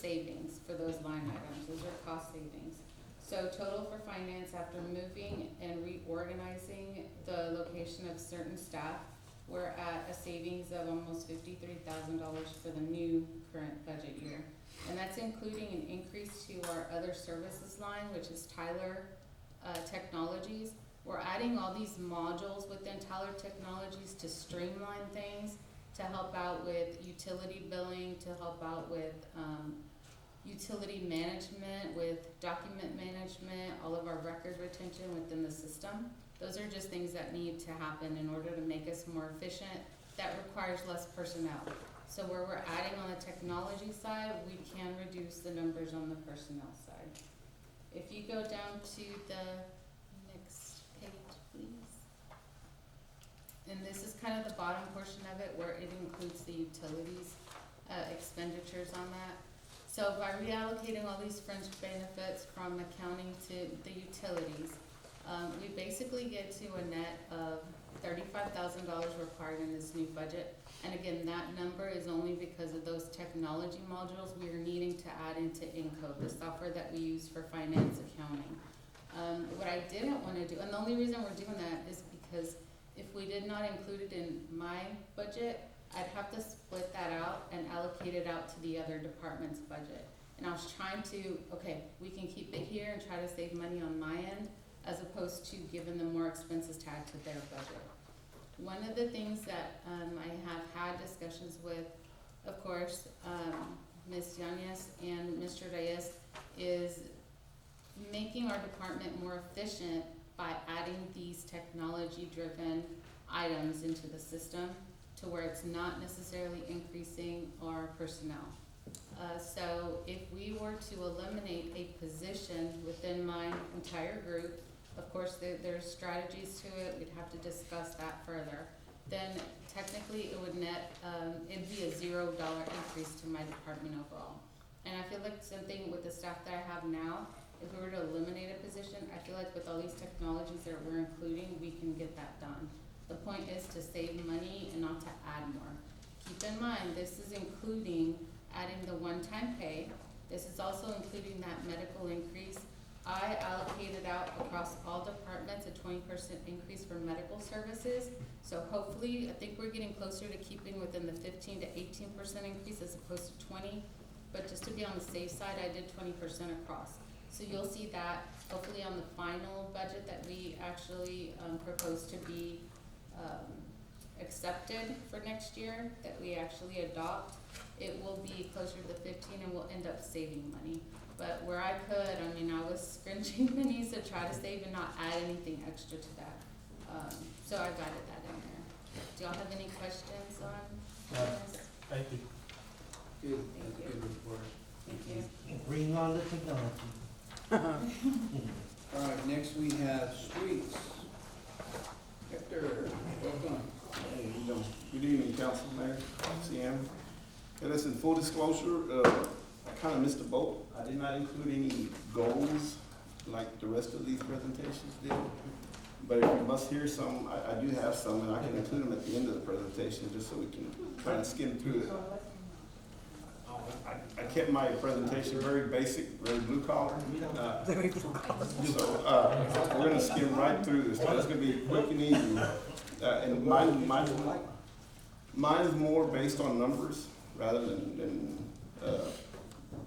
savings for those line items, those are cost savings. So total for finance, after moving and reorganizing the location of certain staff, we're at a savings of almost $53,000 for the new current budget year. And that's including an increase to our other services line, which is Tyler Technologies. We're adding all these modules within Tyler Technologies to streamline things, to help out with utility billing, to help out with utility management, with document management, all of our record retention within the system. Those are just things that need to happen in order to make us more efficient. That requires less personnel. So where we're adding on the technology side, we can reduce the numbers on the personnel side. If you go down to the next page, please. And this is kind of the bottom portion of it where it includes the utilities expenditures on that. So by reallocating all these fringe benefits from accounting to the utilities, we basically get to a net of $35,000 required in this new budget. And again, that number is only because of those technology modules we are needing to add into Encode, the software that we use for finance accounting. What I didn't want to do, and the only reason we're doing that is because if we did not include it in my budget, I'd have to split that out and allocate it out to the other department's budget. And I was trying to, okay, we can keep it here and try to save money on my end, as opposed to giving them more expenses to add to their budget. One of the things that I have had discussions with, of course, Ms. Yanez and Mr. Reyes, is making our department more efficient by adding these technology-driven items into the system to where it's not necessarily increasing our personnel. So if we were to eliminate a position within my entire group, of course, there's strategies to it, we'd have to discuss that further. Then technically it would net, it'd be a $0 increase to my department overall. And I feel like something with the staff that I have now, if we were to eliminate a position, I feel like with all these technologies that we're including, we can get that done. The point is to save money and not to add more. Keep in mind, this is including adding the one-time pay. This is also including that medical increase. I allocated out across all departments a 20% increase for medical services. So hopefully, I think we're getting closer to keeping within the 15 to 18% increase as opposed to 20. But just to be on the safe side, I did 20% across. So you'll see that hopefully on the final budget that we actually propose to be accepted for next year, that we actually adopt, it will be closer to 15 and we'll end up saving money. But where I could, I mean, I was scrunching pennies to try to save and not add anything extra to that. So I got that in there. Do y'all have any questions on this? Thank you. Good, Thank you. good report. Thank you. Bring on the technology. All right, next we have streets. Hector, welcome. Hey, you know, good evening, Council Mayor, CM. Okay, listen, full disclosure, I kind of missed the boat. I did not include any goals like the rest of these presentations did. But if you must hear some, I do have some, and I can include them at the end of the presentation just so we can kind of skim through it. I kept my presentation very basic, very blue collar. So we're gonna skim right through this. It's gonna be quick and easy. And mine is more based on numbers rather than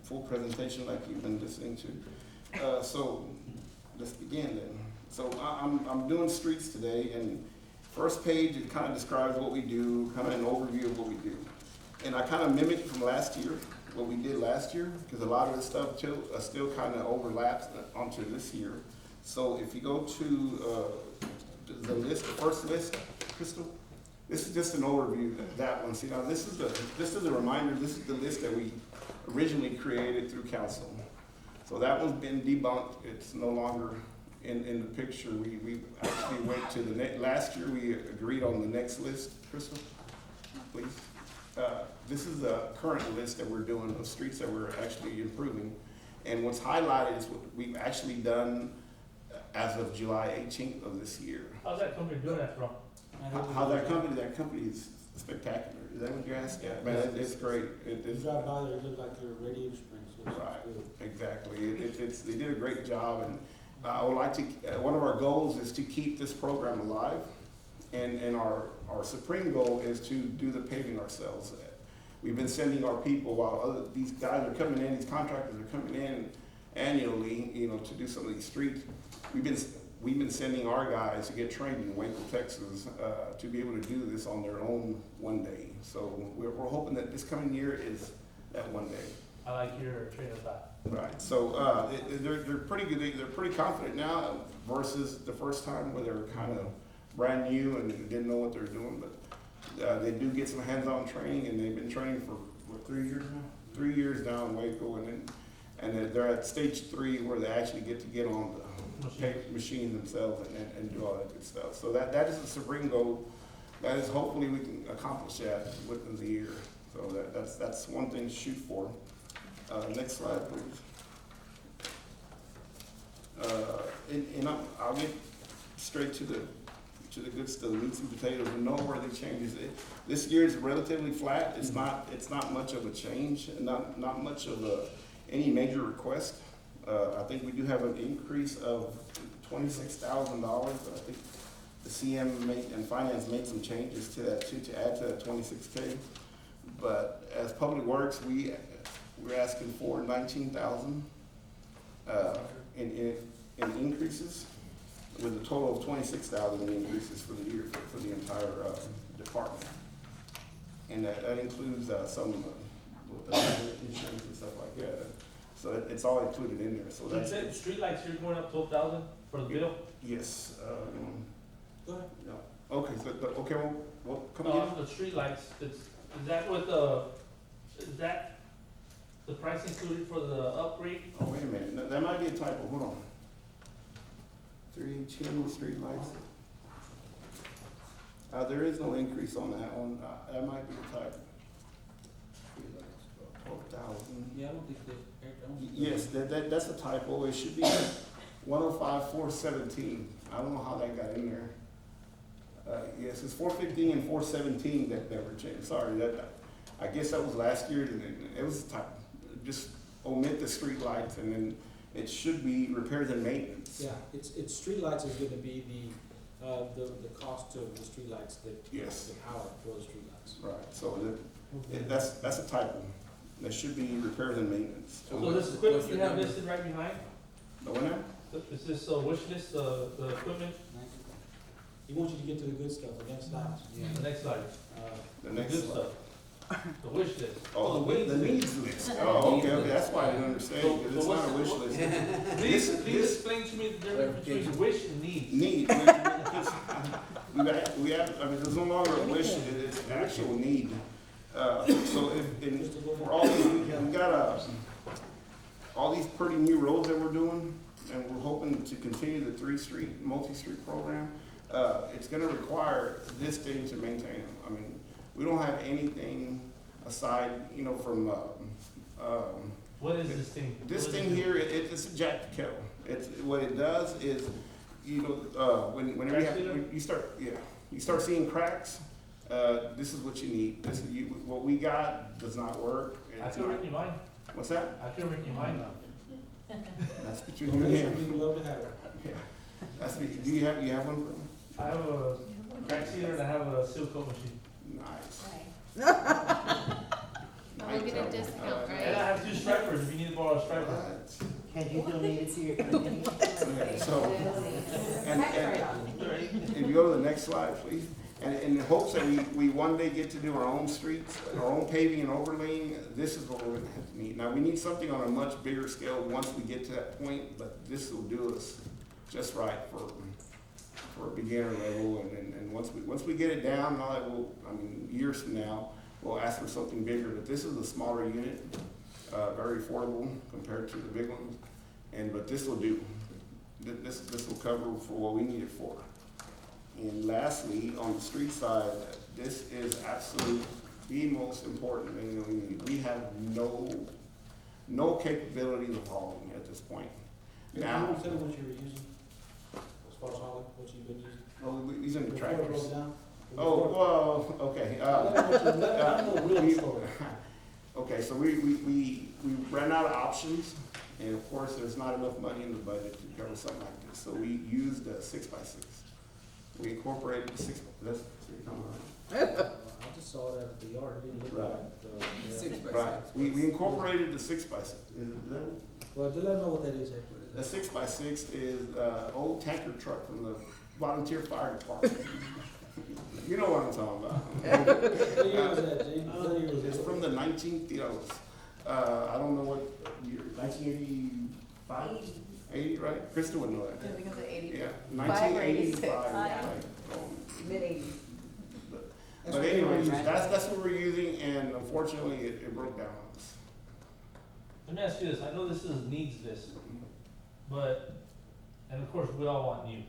full presentation like you've been listening to. So let's begin then. So I'm doing streets today, and first page, it kind of describes what we do, kind of an overview of what we do. And I kind of mimicked from last year, what we did last year, because a lot of this stuff still kind of overlaps onto this year. So if you go to the list, the first list, Crystal, this is just an overview of that one. See, now this is a reminder, this is the list that we originally created through council. So that one's been debunked, it's no longer in the picture. We actually went to the last year we agreed on the next list. Crystal, please. This is the current list that we're doing of streets that we're actually improving. And what's highlighted is what we've actually done as of July 18th of this year. How's that company doing that from? How that company is spectacular. Is that what you're asking? Man, it's great. You drive by there, it looks like they're radiator springs. they did a great job, and I would like to, one of our goals is to keep this program alive, and our supreme goal is to do the paving ourselves. We've been sending our people, while these guys are coming in, these contractors are coming in annually, you know, to do some of these streets. We've been sending our guys to get trained in Waco, Texas, to be able to do this on their own one day. So we're hoping that this coming year is that one day. I like your train of thought. Right. So they're pretty good. They're pretty confident now versus the first time where they were kind of brand new and didn't know what they were doing. But they do get some hands-on training, and they've been training for what, 3 years now. 3 years now in Waco, and they're at stage 3 where they actually get on the machine themselves and do all that good stuff. So that is the supreme goal. That is, hopefully we can accomplish that within the year. So that's one thing to shoot for. Next slide, please. I'll get straight to the good stuff, the meats and potatoes, and noteworthy changes. This year is relatively flat. It's not much of a change, not much of any major request. I think we do have an increase of $26,000, but I think the CM and finance made some changes to that too, to add to that 26K. But as Public Works, we're asking for 19,000 in increases, with a total of 26,000 in increases for the year for the entire department, and that includes some insurance and stuff like that. So it's all included in there. So You that's said streetlights, you're going up 12,000 for the bill? yes. Go ahead. Yeah. Okay. So okay. Well, come again. The streetlights, is that the price included for the upgrade? Oh, wait a minute. That might be a typo. Hold on. 310 street lights. There is no increase on that one. That might be a typo. 12,000. Yeah, I don't think Yes, that's a typo. It should be 105,417. I don't know how that got in there. Yes, it's 415 and 417 that were changed. Sorry, I guess that was last year. It was a typo. Just omit the street lights, and then it should be repairs and maintenance. Yeah, it's streetlights is gonna be the cost of the streetlights, Yes. the power for the streetlights. Right. So that's a typo. That should be repairs and maintenance. So this equipment you have listed right behind, The one now? is this wish list, the equipment? He wants you to get to the good stuff, the next slide. The next slide, The the next good slide. stuff, the wish list. Oh, the needs list. Oh, okay. That's why I didn't understand, because it's not a wish list. Please explain to me the difference between wish and needs. Need. We have, I mean, there's no longer a wish, it's an actual need. So for all these, we got all these pretty new roads that we're doing, and we're hoping to continue the multi-street program. It's gonna require this thing to maintain them. I mean, we don't have anything aside, you know, from, What is this thing? this What is thing it? here, it's a jack kettle. What it does is, you know, whenever you start seeing cracks, this is what you need. What we got does not work. I It's can not- read your mind, What's that? I can read your mind. That's between you and him. We'd love to have it. Yeah. Do you have one for me? I have a crack sealer and I have a seal coat machine. Nice. We'll get a discount, And I right? have 2 stripers, if you need to borrow a striper. Right. Can you donate it to your company? Okay, so, and if you go to the next slide, please. And in the hopes that we one day get to do our own streets, our own paving and overlaying, this is what we're gonna have to need. Now, we need something on a much bigger scale once we get to that point, but this will do us just right for a beginner level. And once we get it down, now that years from now, we'll ask for something bigger. But this is a smaller unit, very affordable compared to the big ones. But this will do. This will cover for what we need it for. And lastly, on the street side, this is absolutely the most important thing that we need. We have no capabilities of hauling at this point. Now, Now, tell me what you were using, as far as hauling, what you've been using. well, these are the Before it tractors. broke down? Oh, well, okay. I know real story. Okay, so we ran out of options And of course, there's not enough money in the budget to cover something like this, so we used a 6x6. We incorporated the that's, come on. I just saw that at the yard, it didn't look Right. like, yeah. 6x6. Right, we incorporated the 6x6. Well, just let me know what that is, Hector. The 6x6 is old tanker truck from the volunteer fire department. You know what I'm talking about. What year was that, James? What year was It's it? from the 19th, I don't know what year, 1985? 80, right? Krista would know that. Because of 80, Yeah, 86. 1985. I- right. mid-80s. But anyways, that's what we're using, and unfortunately, it broke down on us. Let me ask you this, I know this is a needs list, but, and of course, we all want new.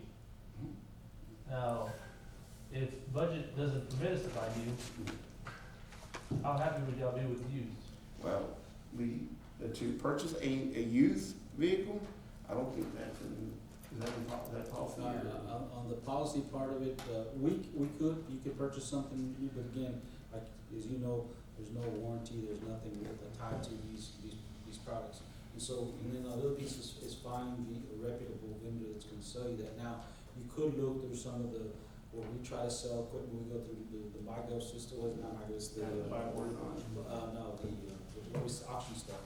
Now, if budget doesn't permit us to buy new, how happy would y'all be with used? Well, to purchase a used vehicle, I don't think that's that policy. On the policy part of it, you could purchase something new, but again, like, as you know, there's no warranty, there's nothing tied to these products. And so, and then the other piece is finding a reputable vendor that's gonna sell you that. Now, you could look through some of the, where we try to sell equipment, we go through the MyGov system, was it not MyGov, it's the, no, the auction stuff.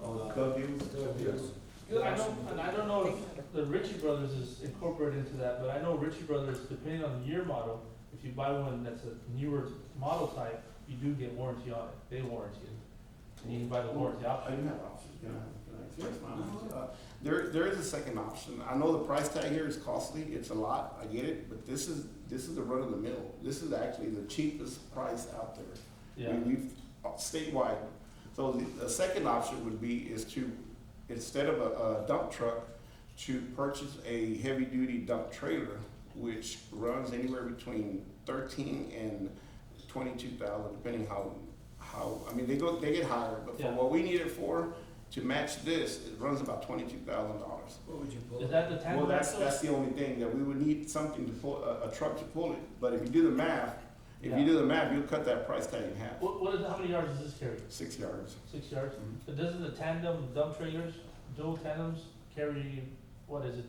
Oh, Gov deals? Gov deals. I know, and I don't know if the Ritchie Brothers is incorporated into that, but I know Ritchie Brothers, depending on the year model, if you buy one that's a newer model type, you do get warranty on it, they warranty it. And you can buy the warranty I option. do have options, can I express my options? There is a second option. I know the price tag here is costly, it's a lot, I get it, but this is the run of the mill. This is actually the cheapest price out there. Yeah, We've statewide. So the second option would be to, instead of a dump truck, to purchase a heavy-duty dump trailer, which runs anywhere between 13 and 22,000, depending how, I mean, they get higher, but for Yeah. what we need it for, to match this, it runs about $22,000. What would you pull? is that the Well, tandem that's axle? the only thing, that we would need something to pull, a truck to pull it. But if you do the math, Yeah. you'll cut that price tag in half, How many yards does this carry? 6 yards. 6 yards? Mhm. But doesn't the tandem dump trailers, dual tandems, carry, what is it,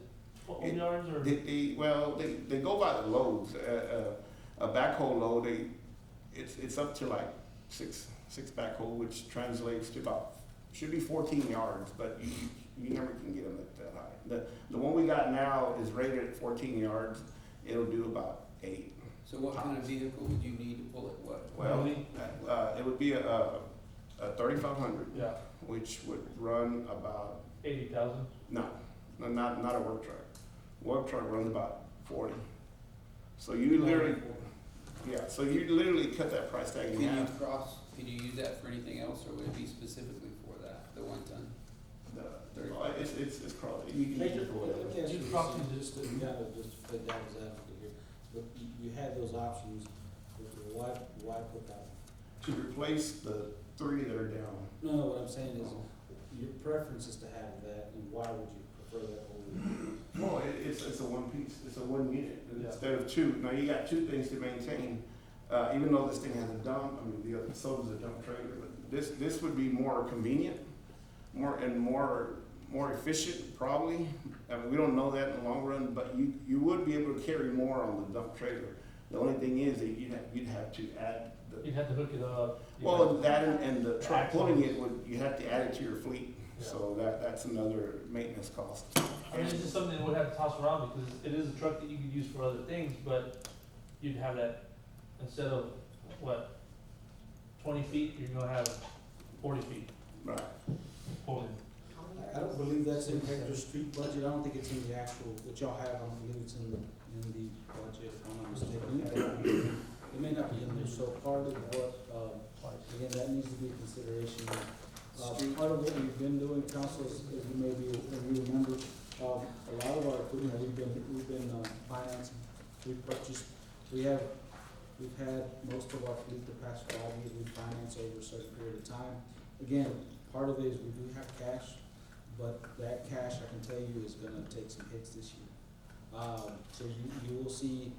12 It- yards or? They go by the loads. A backhoe load, it's up to like six backhoe, which translates to about, should be 14 yards, but you never can get them at that high. The one we got now is rated at 14 yards. It'll do about 8. So what kind of vehicle would you need to pull it, what? Well, Really? it would be a 3500, Yeah, which would run about, 80,000. not a work truck. Work truck runs about 40. So you literally, cut that price tag in Can you half. could you use that for anything else, or would it be specifically for that, the 1 ton? It's crawling. You can use it for whatever. Let me ask you You this, probably just to, you gotta just play devil's advocate here, but you had those options, why put that one? To replace the 3 that are down. No, what I'm saying is, your preference is to have that, and why would you prefer that over? Well, it's a one piece, it's a one unit Yeah. instead of 2. Now you got 2 things to maintain. Even though this thing has a dump, I mean, the other, so does a dump trailer, but this would be more convenient, more efficient probably. I mean, we don't know that in the long run, but you would be able to carry more on the dump trailer. The only thing is that you'd have to add the, You'd have to hook it up. well, that and the truck pulling it you have to add it to your fleet. Yeah. So that's another maintenance cost. I mean, it's just something that we'd have to toss around because it is a truck that you could use for other things, but you'd have that, instead of, 20 feet, you're gonna have 40 feet Right. pulling. I don't believe that's in Hector's street budget, I don't think it's in the actual, that y'all have, I don't believe it's in the budget, if I'm not mistaken. It may not be in there, so part of what, again, that needs to be a consideration. Part of what we've been doing, council, as you if you remember, a lot of our equipment, we've been financing, we've had most of our fleet the past 5 years, we finance over a certain period of time. Again, part of it is we do have cash, but that cash, I can tell you, is gonna take some hits this year. So you will see,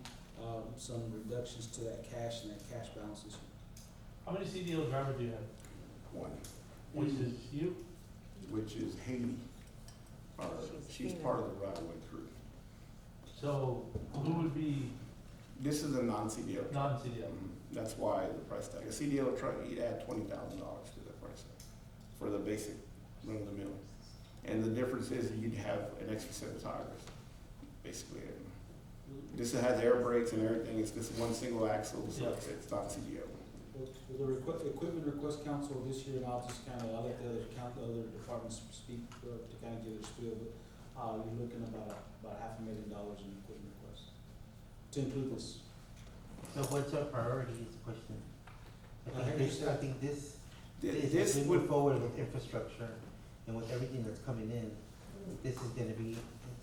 some reductions to that cash and that cash balance this year. How many CDL drivers do you have? 1. Which is you? which is Haiti. She's part of the right-of-way crew. So who would be This is a non-CDL truck. non-CDL? That's why the price tag. A CDL truck, you'd add $20,000 to the price tag for the basic run-of-the-mill. And the difference is you'd have an extra set of tires, basically. This has air brakes and everything. It's just one single axle, so Yeah. it's not CDL. Well, the equipment request council this year, and I'll just I'll let the other departments speak, to kind of give their spiel, but, you're looking about $500,000 in equipment requests to include this. So what's our priority is the question. I think this, This as we would, move forward with infrastructure and with everything that's coming in, this is gonna be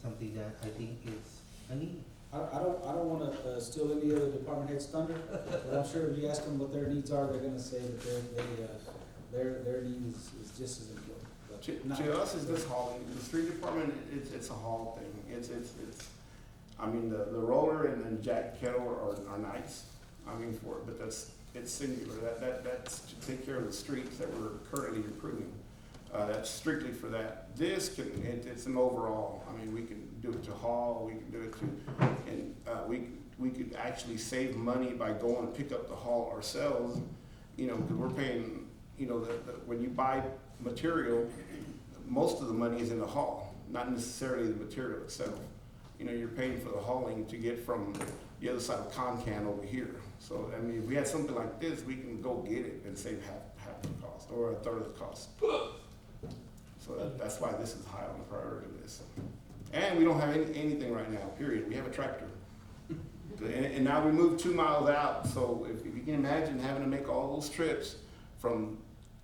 something that I think is a need. I don't wanna, steal any other department head's thunder, but I'm sure if you ask them what their needs are, they're gonna say that their need is just as important. But not- to us, it's just hauling. The street department, it's a haul thing. I mean, the roller and the jack kettle are nice, I mean, for it, but it's singular. That's to take care of the streets that we're currently improving. That's strictly for that. This it's an overall, I mean, we can do it to haul, we can do it to, and, we could actually save money by going and pick up the haul ourselves, you know, because we're paying, you know, when you buy material, most of the money is in the haul, not necessarily the material itself. You know, you're paying for the hauling to get from the other side of Concan over here. So, I mean, if we had something like this, we can go get it and save half the cost, or a third of the cost. So that's why this is high on the priority list. And we don't have anything right now, period. We have a tractor. And now we moved 2 miles out, so if you can imagine having to make all those trips from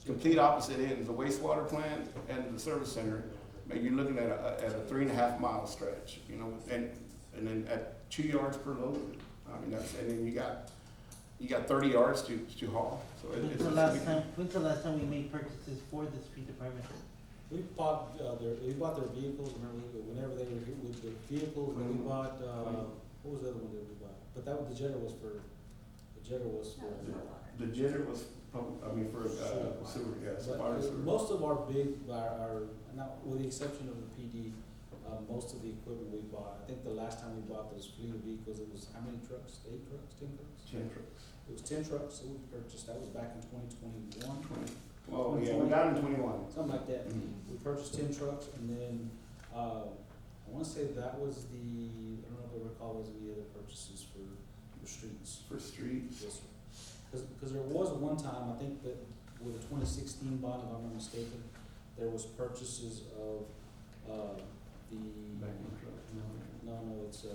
complete opposite ends, the wastewater plant and the service center, maybe you're looking at a 3.5 mile stretch, you know, and then at 2 yards per load. I mean, and then you got 30 yards to haul. So When's the last time we made purchases for the street department? We bought their vehicles, whenever they were here with the vehicles, and we bought, what was the other one that we bought? But that was, the Jetta was for. The jitter was, for sewer, yes, But water sewer. most of our now, with the exception of the PD, most of the equipment we bought, I think the last time we bought those fleet of vehicles, it was how many trucks? 8 trucks, 10 trucks? 10 trucks. It was 10 trucks that we purchased, that was back in 2021. Well, yeah, we got in 21. Something like that. Mhm. We purchased 10 trucks, and then, I wanna say that was I don't know if I recall, was any other purchases for streets. For streets. Yes, sir. Cause there was one time, I think that with the 2016 bond, if I'm not mistaken, there was purchases of, the, Vacuum truck. no, it's,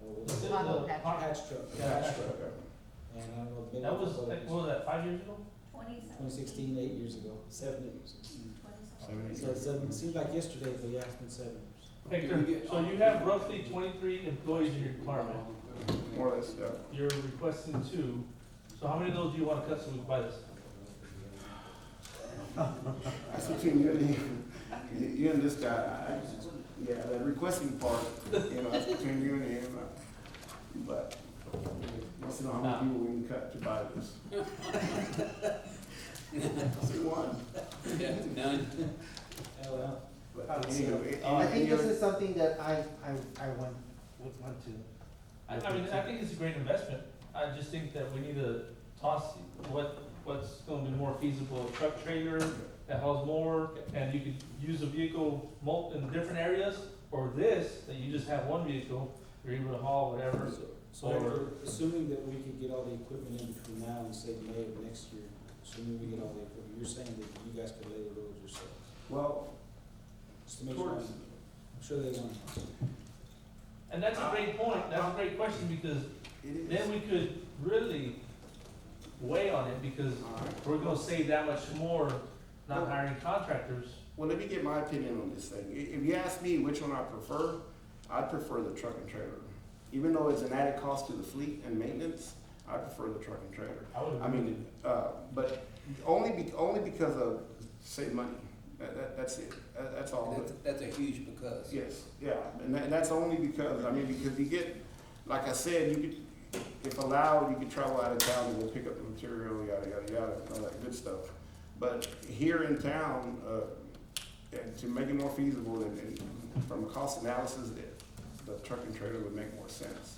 Was it Combo the- patch. patch truck. Yeah, Patch truck. And I don't know. maybe That was, what it what was that, 5 years ago? 2016, 8 years ago, 7 years. 7, 8 So years. it seems like yesterday, but yeah, it's been 7 years. Hector, so you have roughly 23 employees in your department. More or less, yeah. You're requesting 2. So how many of those do you want to cut so we can buy this? That's between you and this guy. Yeah, the requesting part, you know, that's between you and him. But let's know how many people we can cut to buy this. See one. Yeah, none. Oh, well. But anyway, I think this is something that I would want to. I mean, I think it's a great investment. I just think that we need to toss what's gonna be more feasible, a truck trailer that hauls more, and you could use a vehicle in different areas, or this, that you just have one vehicle, you're able to haul whatever. So assuming that we could get all the equipment in between now and say May of next year, assuming we get all the equipment, you're saying that you guys could lay the roads yourself? well, Just to make sure, towards, I'm sure they want. And that's a great point, that's a great question, because it is. then we could really weigh on it, because All right. we're gonna save that much more not hiring contractors. Well, let me get my opinion on this thing. If you ask me which one I prefer, I'd prefer the truck and trailer. Even though it's an added cost to the fleet and maintenance, I prefer the truck and trailer. I mean, but only because of save money. That's it. That's all. That's a huge because. Yes, yeah, and that's only because, because you get, like I said, you could, if allowed, you could travel out of town and go pick up the material, yada, yada, yada, all that good stuff. But here in town, and to make it more feasible, and from a cost analysis, the truck and trailer would make more sense,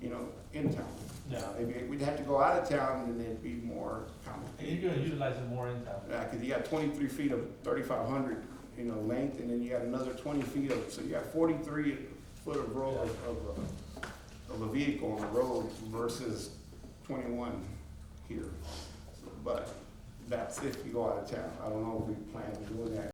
you know, in town. Yeah. Maybe we'd have to go out of town and it'd be more And complicated. you're gonna utilize it more in town. Yeah, cause you got 23 feet of 3,500, you know, length, and then you got another 20 feet of, so you got 43 foot of row of a vehicle on the road versus 21 here. But that's if you go out of town. I don't know if we plan on doing that.